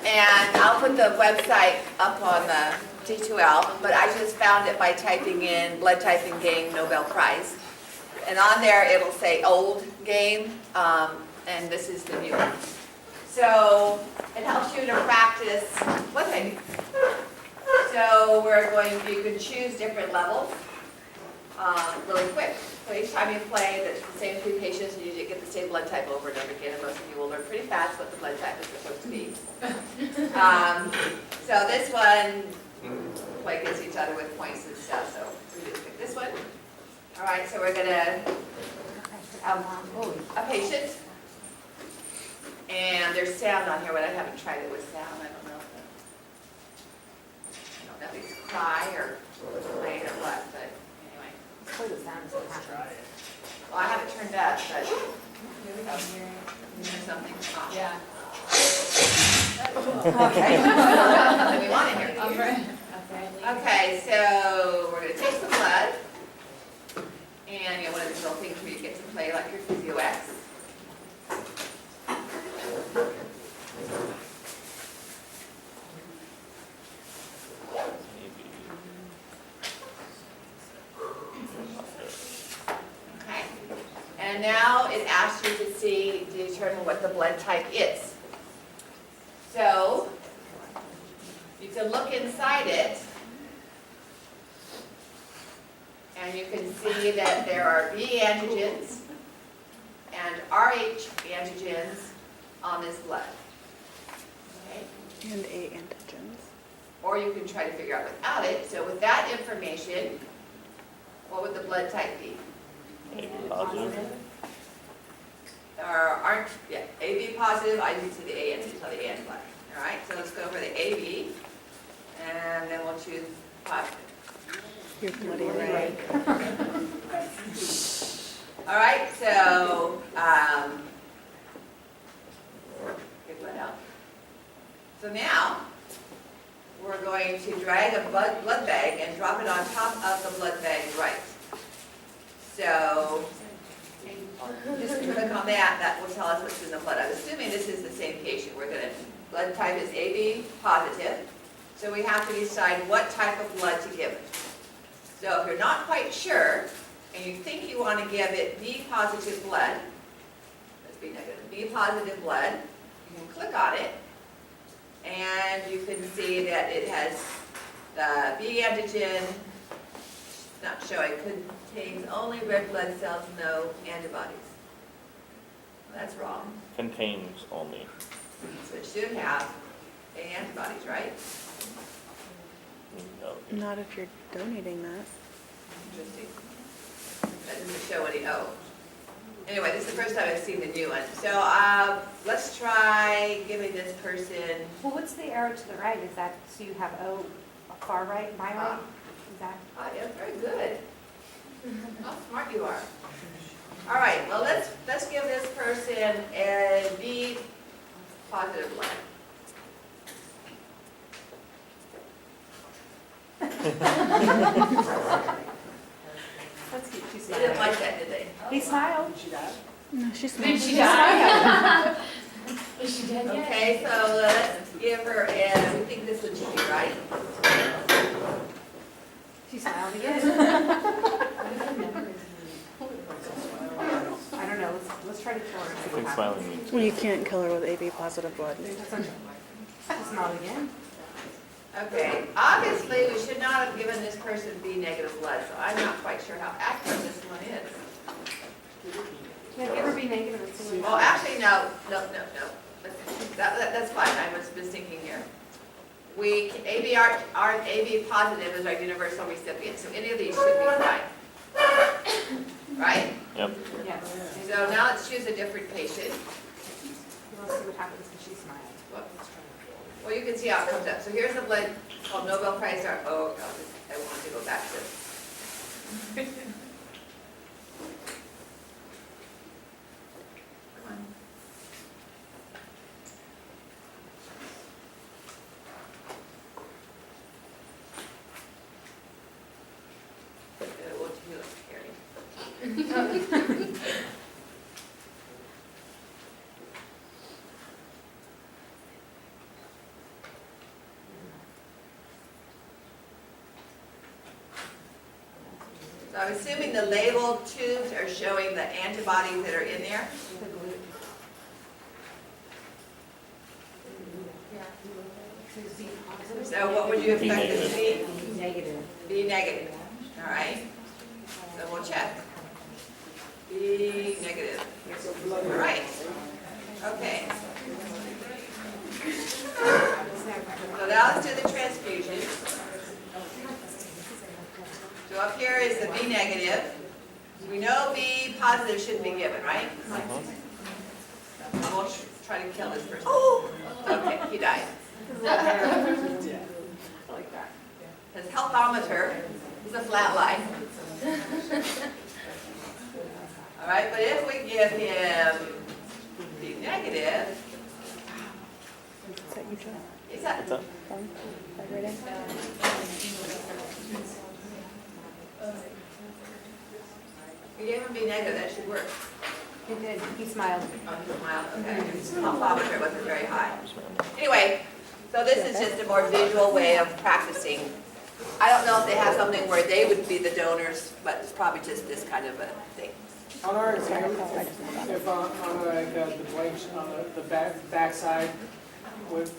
And I'll put the website up on the D2L, but I just found it by typing in blood typing game Nobel Prize. And on there it'll say old game, and this is the new one. So it helps you to practice blood typing. So you can choose different levels really quick. So each time you play the same 3 patients, you usually get the same blood type over and over again, and most of you will learn pretty fast what the blood type is supposed to be. So this one, play against each other with points and stuff, so we just pick this one. All right, so we're gonna a patient, and there's sound on here, but I haven't tried it with sound. I don't know if it's cry or rain or what, but anyway. Play the sound. Well, I have it turned up, but here we go. There's something off. Yeah. Okay. We want to hear. Okay. Okay, so we're going to take some blood, and one of these little things where you get to play like your PhysioX. Okay, and now it asks you to determine what the blood type is. So you can look inside it, and you can see that there are B antigens and RH antigens on this blood. Okay? And A antigens. Or you can try to figure out without it. So with that information, what would the blood type be? AB positive. AB positive, I need to the A antigen, so the A antibody. All right, so let's go for the AB, and then we'll choose positive. You're bloody right. All right, so get blood out. So now we're going to drag a blood bag and drop it on top of the blood bag right. So just click on that. That will tell us what's in the blood. I'm assuming this is the same patient. Blood type is AB positive. So we have to decide what type of blood to give it. So if you're not quite sure, and you think you want to give it B positive blood, let's be negative, B positive blood, you can click on it, and you can see that it has the B antigen, not showing, contains only red blood cells, no antibodies. Well, that's wrong. Contains only. So it should have antibodies, right? No. Not if you're donating that. Interesting. That doesn't show any O. Anyway, this is the first time I've seen the new one. So let's try giving this person. Well, what's the arrow to the right? Is that so you have O far right, my right? Is that? Oh, yeah, very good. How smart you are. All right, well, let's give this person a B positive blood. That's cute. She They didn't smiled. like that, did they? He smiled. No, she's Did not. she die? Is she dead yet? Okay, so let's give her we think this one should be right. She smiled again. I don't know. Let's try to kill her. I think smiling means. Well, you can't kill her with AB positive blood. She smiled again. Okay, obviously, we should not have given this person B negative blood, so I'm not quite sure how accurate this one is. Yeah, give her B negative and see Well, what actually, no. That's fine, I was thinking here. AB positive is our universal recipient, so any of these should be fine. Right? Yep. Yes. So now let's choose a different patient. Let's see what happens when she smiles. Well, you can see how it comes up. So here's the blood called Nobel Prize. Oh, God, I want to go back to. Come on. What do you look scary? So I'm assuming the labeled tubes are showing the antibodies that are in there. So what would you expect this to be? Negative. Be negative, all right? So we'll check. Be negative. All right. Okay. So now let's do the transfusion. So up here is the B negative. We know B positive shouldn't be given, right? We'll try to kill this person. Oh! Okay, he died. His healthometer is a flat line. All right, but if we give him B negative, Is that you, Joe? is that, What's that? Vibrating? we gave him B negative, that should work. It did, he smiled. Oh, he smiled, okay. His healthometer wasn't very high. Anyway, so this is just a more visual way of practicing. I don't know if they have something where they would be the donors, but it's probably just this kind of a thing. On our exam, if on like the blanks, on the back side,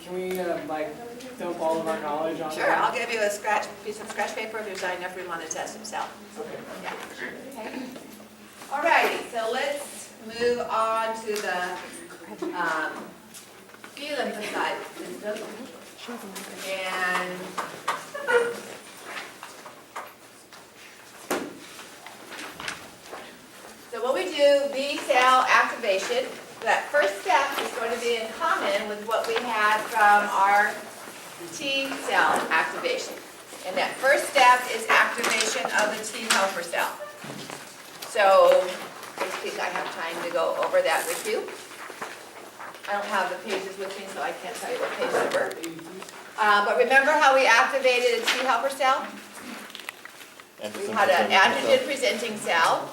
can we like dump all of our knowledge on Sure, that? I'll give you a piece of scratch paper if there's not enough room on the test himself. Okay. Yeah. Okay. All righty, so let's move on to the B lymphocyte system. And so when we do B cell activation, that first step is going to be in common with what we had from our T cell activation. And that first step is activation of the T helper cell. So I think I have time to go over that with you. I don't have the pages with me, so I can't tell you what page number. But remember how we activated a T helper cell? We had an antigen presenting cell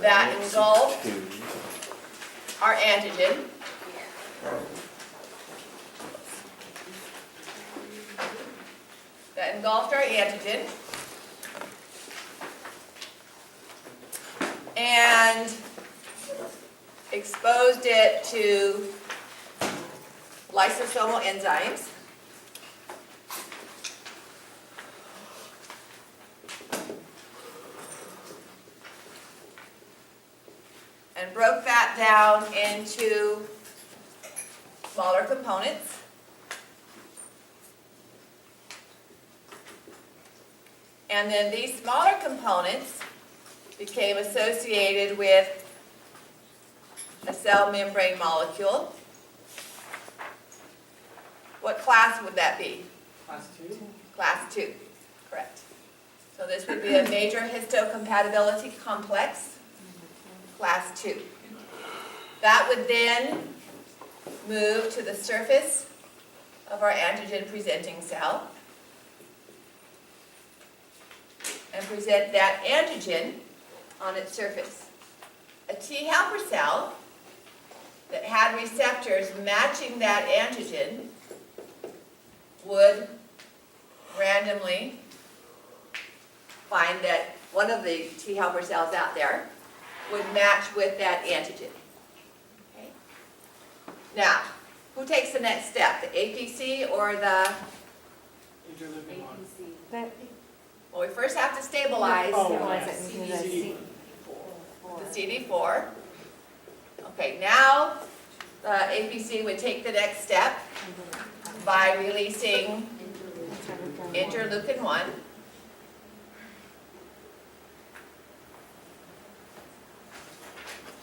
that engulfed our antigen. That engulfed our antigen. And exposed it to lysosomal enzymes. And broke that down into smaller components. And then these smaller components became associated with a cell membrane molecule. What class would that be? Class 2? Class 2, correct. So this would be a major histocompatibility complex, class 2. That would then move to the surface of our antigen presenting cell and present that antigen on its surface. A T helper cell that had receptors matching that antigen would randomly find that one of the T helper cells out there would match with that antigen. Okay. Now, who takes the next step, the APC or the, Interleukin 1. That, well, we first have to stabilize Oh, stabilize yes. it into the CD. the CD4. Okay, now the APC would take the next step by releasing interleukin 1.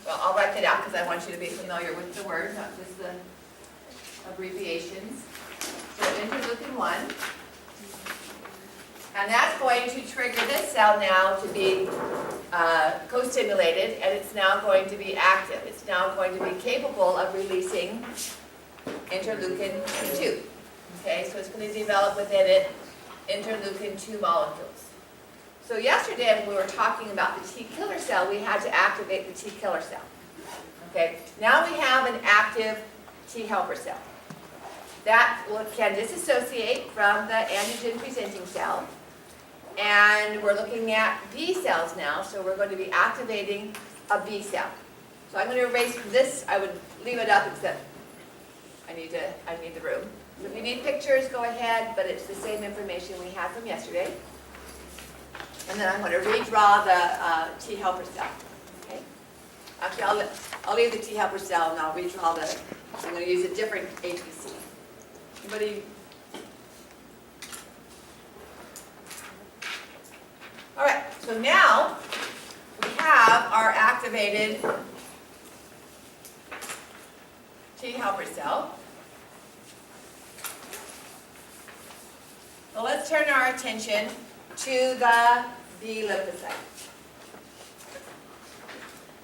Well, I'll write that out because I want you to be familiar with the word, not just the abbreviations. So interleukin 1. And that's going to trigger this cell now to be co-stimulated, and it's now going to be active. It's now going to be capable of releasing interleukin 2. Okay, so it's going to develop within it interleukin 2 molecules. So yesterday when we were talking about the T killer cell, we had to activate the T killer cell. Okay, now we have an active T helper cell. That can disassociate from the antigen presenting cell And we're looking at B cells now, so we're going to be activating a B cell. So I'm going to erase this, I would leave it up except I need the room. So if you need pictures, go ahead, but it's the same information we had from yesterday. And then I'm going to redraw the T helper cell. Okay? Actually, I'll leave the T helper cell and I'll redraw I'm going to use a different APC. Anybody? All right, so now we have our activated T helper cell. So let's turn our attention to the B lymphocyte.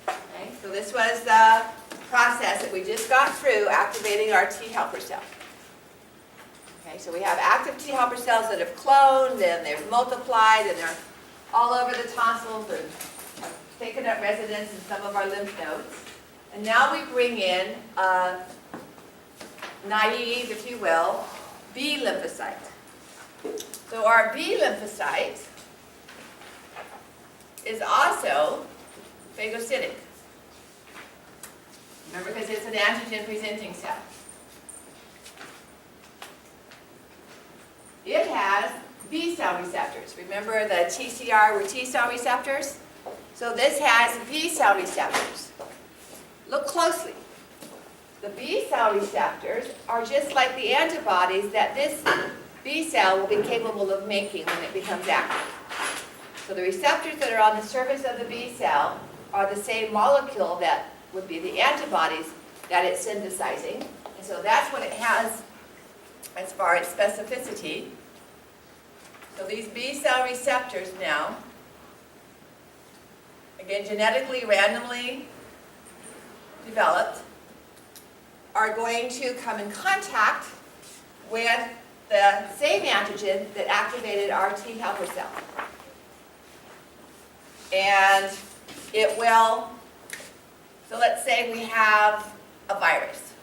Okay, so this was the process that we just got through activating our T helper cell. Okay, so we have active T helper cells that have cloned, and they've multiplied, and they're all over the tonsils and have taken up residence in some of our lymph nodes. And now we bring in a naive, if you will, B lymphocyte. So our B lymphocyte is also phagocytic. Remember, because it's an antigen-presenting cell. It has B cell receptors. Remember the TCR were T cell receptors? So this has B cell receptors. Look closely. The B cell receptors are just like the antibodies that this B cell will be capable of making when it becomes active. So the receptors that are on the surface of the B cell are the same molecule that would be the antibodies that it's synthesizing. And so that's what it has as far as specificity. So these B cell receptors now, again, genetically, randomly developed, are going to come in contact with the same antigen that activated our T helper cell. And it will, so let's say we have a virus,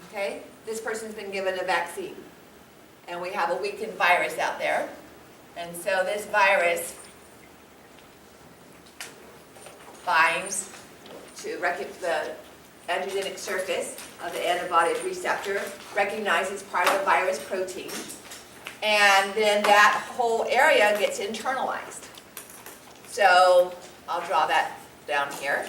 okay? This person's been given a vaccine, and we have a weakened virus out there. And so this virus binds to the antigenic surface of the antibody receptor, recognizes part of the virus protein, and then that whole area gets internalized. So I'll draw that down here.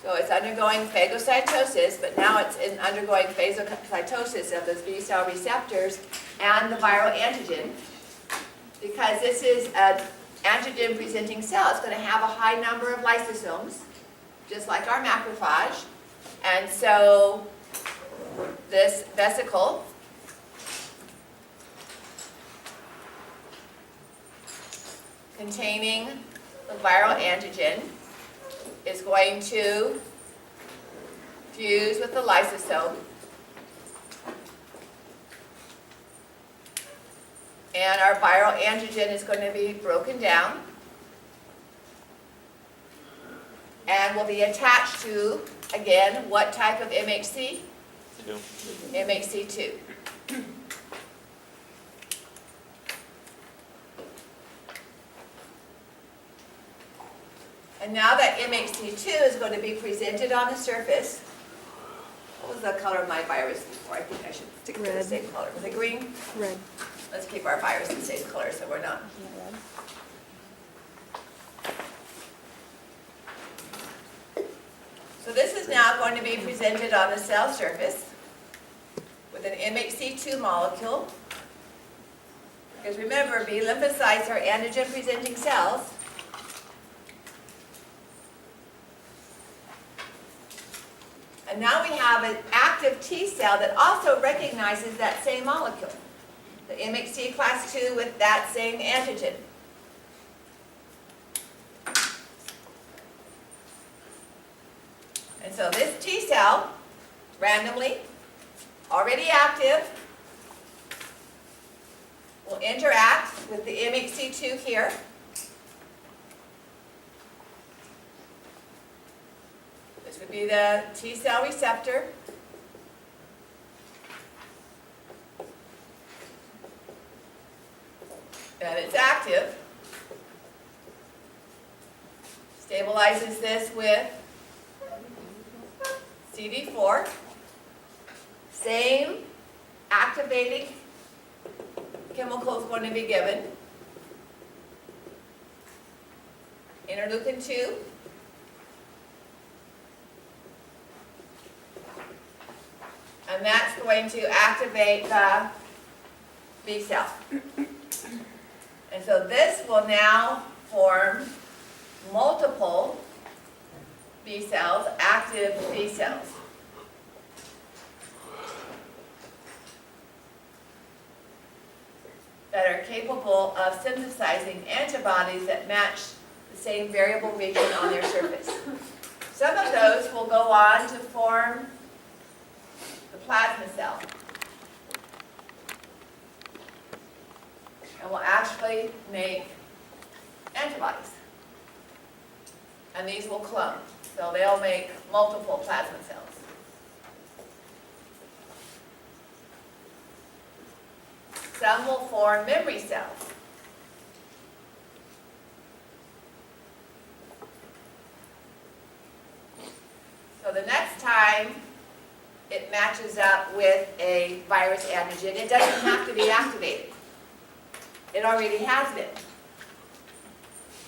So it's undergoing phagocytosis, but now it's undergoing phagocytosis of those B cell receptors and the viral antigen. Because this is an antigen-presenting cell, it's going to have a high number of lysosomes, just like our macrophage. And so this vesicle containing the viral antigen is going to fuse with the lysosome. And our viral antigen is going to be broken down and will be attached to, again, what type of MHC? MHC2. And now that MHC2 is going to be presented on the surface. What was the color of my virus before? I think I should stick to the Red. same color. Was it green? Red. Let's keep our virus the same color so we're not. So this is now going to be presented on the cell surface with an MHC2 molecule. Because remember, B lymphocytes are antigen-presenting cells. And now we have an active T cell that also recognizes that same molecule, the MHC class II with that same antigen. And so this T cell, randomly, already active, will interact with the MHC2 here. This would be the T cell receptor. and it's active. Stabilizes this with CD4. Same activating chemical is going to be given. Interleukin 2. And that's going to activate the B cell. And so this will now form multiple B cells, active B cells. That are capable of synthesizing antibodies that match the same variable region on their surface. Some of those will go on to form the plasma cell. And will actually make antibodies. And these will clone. So they'll make multiple plasma cells. Some will form memory cells. So the next time it matches up with a virus antigen, it doesn't have to be activated. It already has been.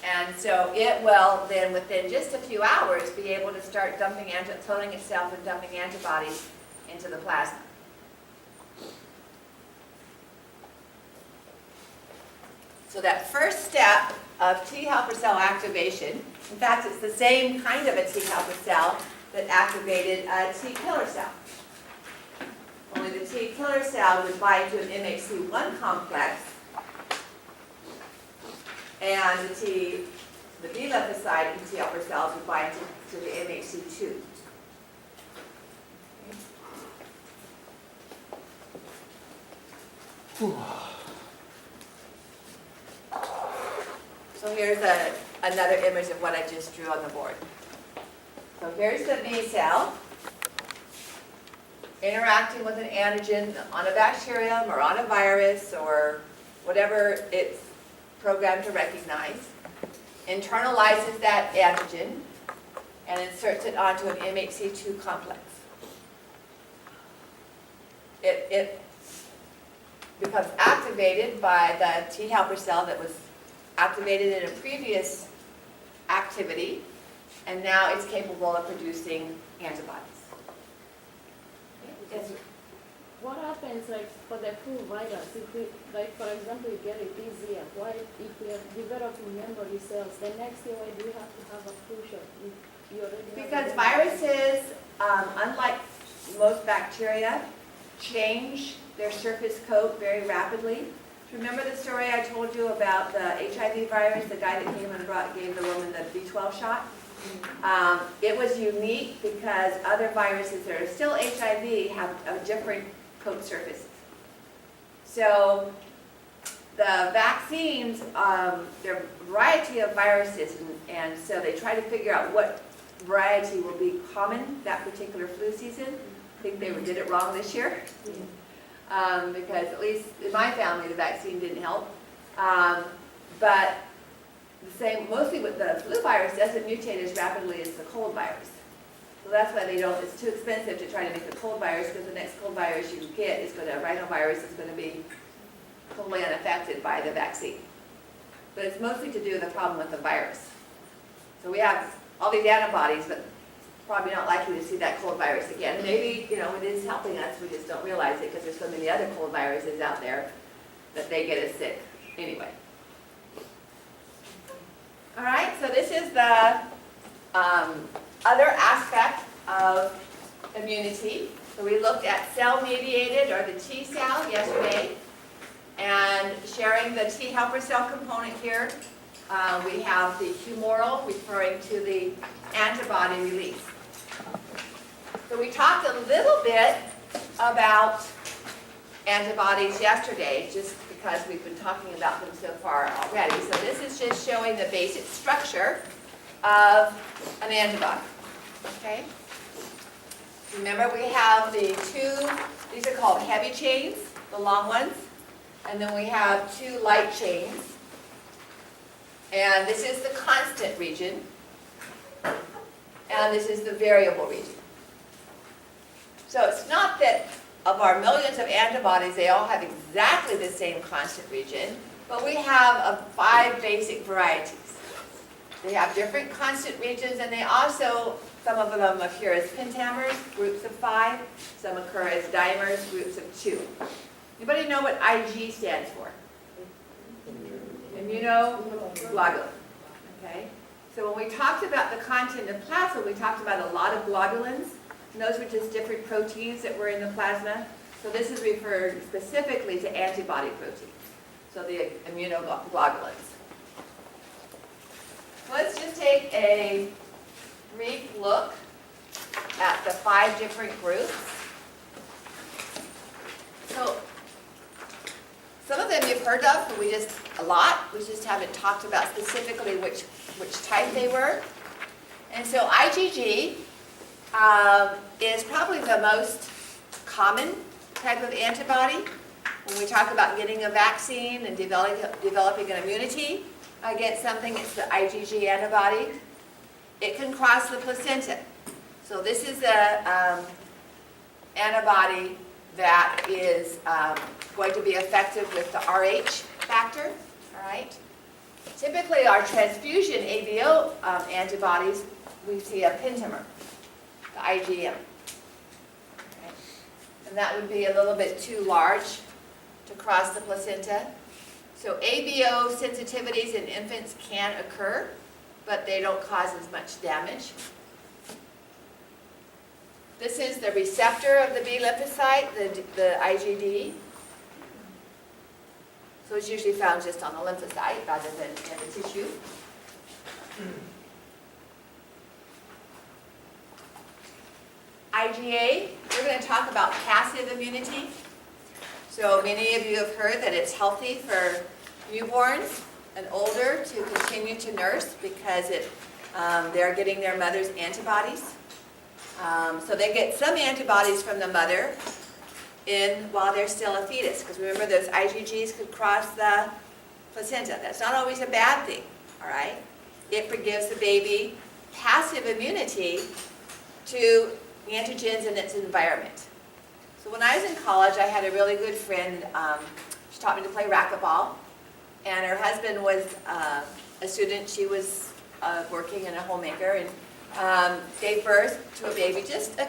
And so it will then, within just a few hours, be able to start cloning itself and dumping antibodies into the plasma. So that first step of T helper cell activation, in fact, it's the same kind of a T helper cell that activated a T killer cell. Only the T killer cell would bind to an MHC1 complex, and the B lymphocyte in T helper cells would bind to the MHC2. So here's another image of what I just drew on the board. So here's the B cell interacting with an antigen on a bacterium or on a virus or whatever it's programmed to recognize, internalizes that antigen, and inserts it onto an MHC2 complex. It becomes activated by the T helper cell that was activated in a previous activity, and now it's capable of producing antibodies. Yes. What happens like for the flu virus, if we, like for example, you get it this year, why if we are developing memory cells, the next year why do we have to have a flu shot? You already have Because a- viruses, unlike most bacteria, change their surface coat very rapidly. Remember the story I told you about the HIV virus, the guy that came and gave the woman the B12 shot? It was unique because other viruses that are still HIV have a different coat surfaces. So the vaccines, there are a variety of viruses, and so they try to figure out what variety will be common that particular flu season. I think they did it wrong this year. Because at least in my family, the vaccine didn't help. But the same, mostly with the flu virus, doesn't mutate as rapidly as the cold virus. So that's why they don't, it's too expensive to try to make the cold virus, because the next cold virus you get is going to, rhinovirus is going to be totally unaffected by the vaccine. But it's mostly to do with the problem with the virus. So we have all these antibodies, but probably not likely to see that cold virus again. Maybe, it is helping us, we just don't realize it because there's so many other cold viruses out there that they get us sick anyway. All right, so this is the other aspect of immunity. So we looked at cell-mediated, or the T cell, yesterday, and sharing the T helper cell component here. We have the humoral, referring to the antibody release. So we talked a little bit about antibodies yesterday, just because we've been talking about them so far already. So this is just showing the basic structure of an antibody. Okay? Remember, we have the two, these are called heavy chains, the long ones, And then we have 2 light chains. And this is the constant region. And this is the variable region. So it's not that of our millions of antibodies, they all have exactly the same constant region, but we have 5 basic varieties. They have different constant regions, and they also, some of them appear as pentamers, groups of 5. Some occur as dimers, groups of 2. Anybody know what Ig stands for? Immunoglobulin. Okay? So when we talked about the content of plasma, we talked about a lot of globulins. And those were just different proteins that were in the plasma. So this is referred specifically to antibody proteins. So the immunoglobulins. Let's just take a brief look at the 5 different groups. So some of them you've heard of, but we just haven't talked about specifically which type they were. And so IgG is probably the most common type of antibody. When we talk about getting a vaccine and developing an immunity against something, it's the IgG antibody. It can cross the placenta. So this is a antibody that is going to be effective with the Rh factor, all right? Typically, our transfusion ABO antibodies, we see a pentamer, the IgM. Okay. And that would be a little bit too large to cross the placenta. So ABO sensitivities in infants can occur, but they don't cause as much damage. This is the receptor of the B lymphocyte, the IgD. So it's usually found just on the lymphocyte rather than in the tissue. IgA, we're going to talk about passive immunity. So many of you have heard that it's healthy for newborns and older to continue to nurse because they're getting their mother's antibodies. So they get some antibodies from the mother while they're still a fetus, because remember those IgGs could cross the placenta. That's not always a bad thing, all right? It gives the baby passive immunity to antigens in its environment. So when I was in college, I had a really good friend. She taught me to play racquetball, and her husband was a student. She was working in a homemaker, and gave birth to a baby just a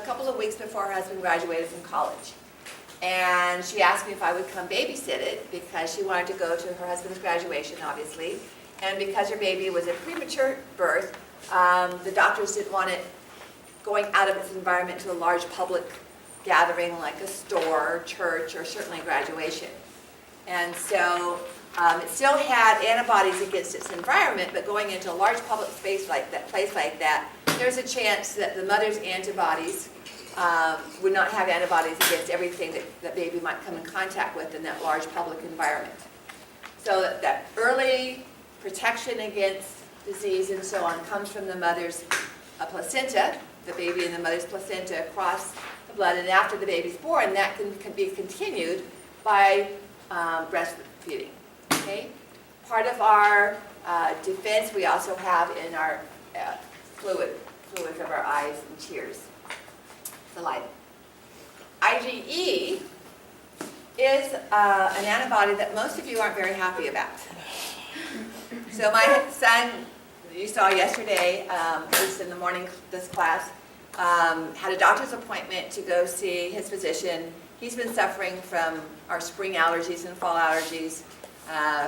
couple of weeks before her husband graduated from college. And she asked me if I would come babysit it because she wanted to go to her husband's graduation, obviously. And because her baby was a premature birth, the doctors didn't want it going out of its environment to a large public gathering like a store, church, or certainly graduation. And so it still had antibodies against its environment, but going into a large public space like that, place like that, there's a chance that the mother's antibodies would not have antibodies against everything that baby might come in contact with in that large public environment. So that early protection against disease and so on comes from the mother's placenta, the baby in the mother's placenta across the blood, and after the baby's born, that can be continued by breastfeeding. Okay? Part of our defense we also have in our fluids of our eyes and tears, saliva. IgE is an antibody that most of you aren't very happy about. So my son, you saw yesterday, at least in the morning, this class, had a doctor's appointment to go see his physician. He's been suffering from our spring allergies and fall allergies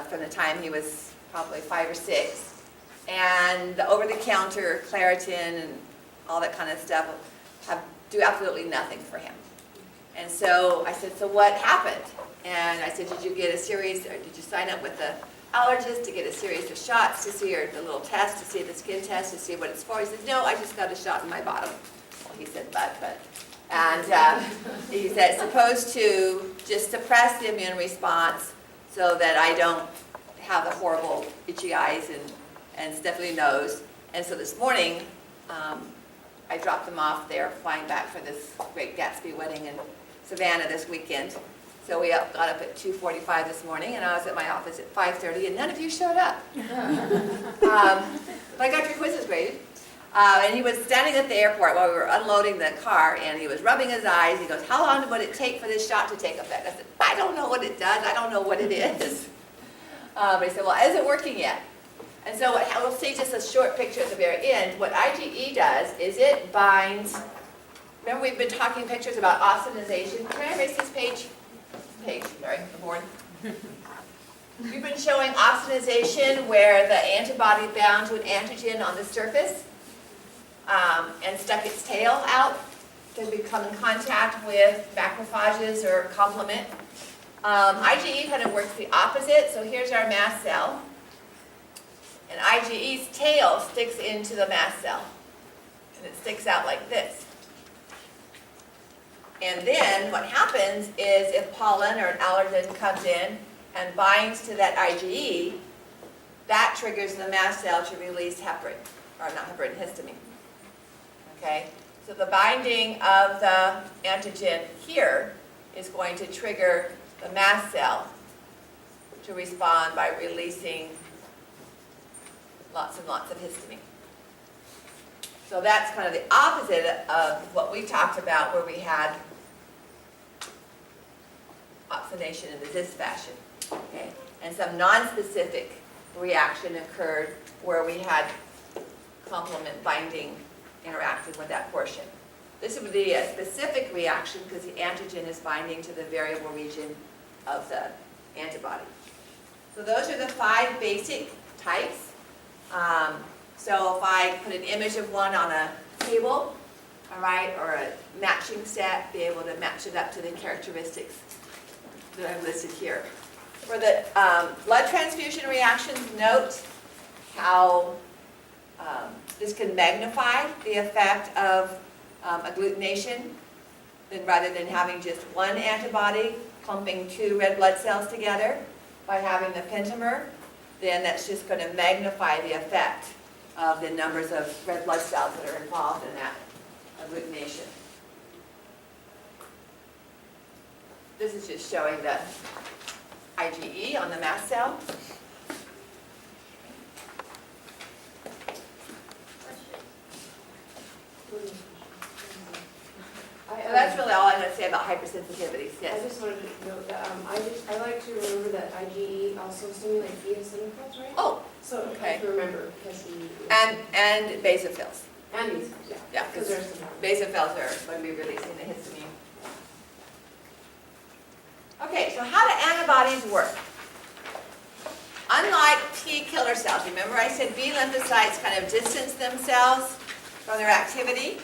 from the time he was probably 5 or 6. And the over-the-counter Claritin and all that kind of stuff do absolutely nothing for him. And so I said, so what happened? And I said, did you sign up with the allergist to get a series of shots to see, or the little test to see the skin test to see what it's for? He said, no, I just got a shot in my bottom. Well, he said, but. And he said, it's supposed to just suppress the immune response so that I don't have the horrible itchy eyes and sniffly nose. And so this morning, I dropped them off. They're flying back for this Great Gatsby wedding in Savannah this weekend. So we got up at 2:45 this morning, and I was at my office at 5:30, and none of you showed up. But I got your quizzes graded. And he was standing at the airport while we were unloading the car, and he was rubbing his eyes. He goes, "How long would it take for this shot to take effect?" I said, "I don't know what it does. I don't know what it is." But he said, "Well, is it working yet?" And so we'll see just a short picture at the very end. What IgE does is it binds, remember we've been talking pictures about opsonization. Can I erase this page? Sorry, the board. We've been showing opsonization where the antibody bound to an antigen on the surface and stuck its tail out to become in contact with macrophages or complement. IgE kind of works the opposite. So here's our mast cell. And IgE's tail sticks into the mast cell. And it sticks out like this. And then what happens is if pollen or an allergen comes in and binds to that IgE, that triggers the mast cell to release heparin, or not heparin, histamine. Okay? So the binding of the antigen here is going to trigger the mast cell to respond by releasing lots and lots of histamine. So that's kind of the opposite of what we talked about where we had opsonation in this fashion. Okay? And some non-specific reaction occurred where we had complement binding interacting with that portion. This would be a specific reaction because the antigen is binding to the variable region of the antibody. So those are the 5 basic types. So if I put an image of one on a table, all right, or a matching set, be able to match it up to the characteristics that I've listed here. For the blood transfusion reactions, note how this can magnify the effect of agglutination, then rather than having just one antibody clumping 2 red blood cells together. By having the pentamer, then that's just going to magnify the effect of the numbers of red blood cells that are involved in that agglutination. This is just showing the IgE on the mast cell. So that's really all I'm going to say about hypersensitivities. I Yes. just wanted to note that I like to remember that IgE also stimulates eosinophils, right? Oh, So okay. I have to remember because he and basophils. and these, yeah. Yeah, Because because there's some. basophils are going to be releasing the histamine. Okay, so how do antibodies work? Unlike T killer cells, remember I said B lymphocytes kind of distance themselves from their activity?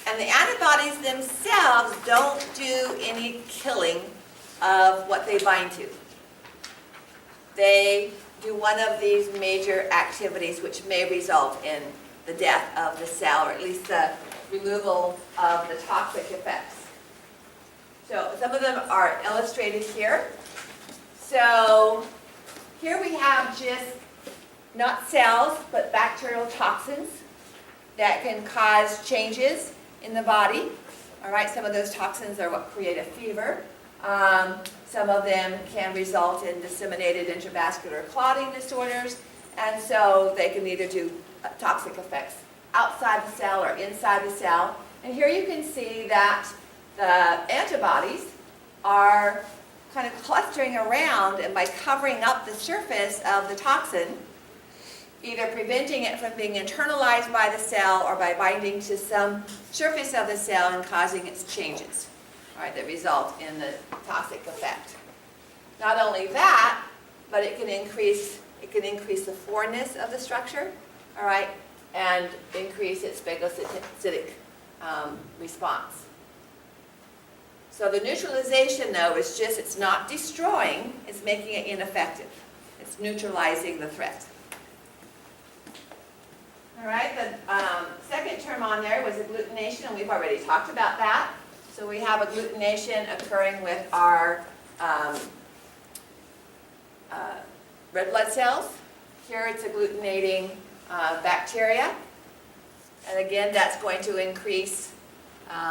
And the antibodies themselves don't do any killing of what they bind to. They do one of these major activities which may result in the death of the cell, or at least the removal of the toxic effects. So some of them are illustrated here. So here we have just not cells, but bacterial toxins that can cause changes in the body. All right, some of those toxins are what create a fever. Some of them can result in disseminated intravascular clotting disorders, and so they can either do toxic effects outside the cell or inside the cell. And here you can see that the antibodies are kind of clustering around, and by covering up the surface of the toxin, either preventing it from being internalized by the cell or by binding to some surface of the cell and causing its changes, all right, that result in the toxic effect. Not only that, but it can increase the foreignness of the structure, all right, and increase its phagocytic response. So the neutralization, though, is just, it's not destroying, it's making it ineffective. It's neutralizing the threat. All right, the second term on there was agglutination, and we've already talked about that. So we have agglutination occurring with our red blood cells. Here it's agglutinating bacteria. And again, that's going to increase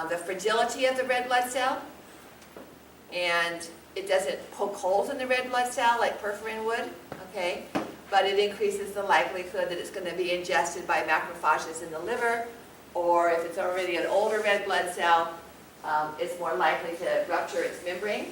the fragility of the red blood cell. and it doesn't poke holes in the red blood cell like perforin would, okay? But it increases the likelihood that it's going to be ingested by macrophages in the liver, or if it's already an older red blood cell, it's more likely to rupture its membrane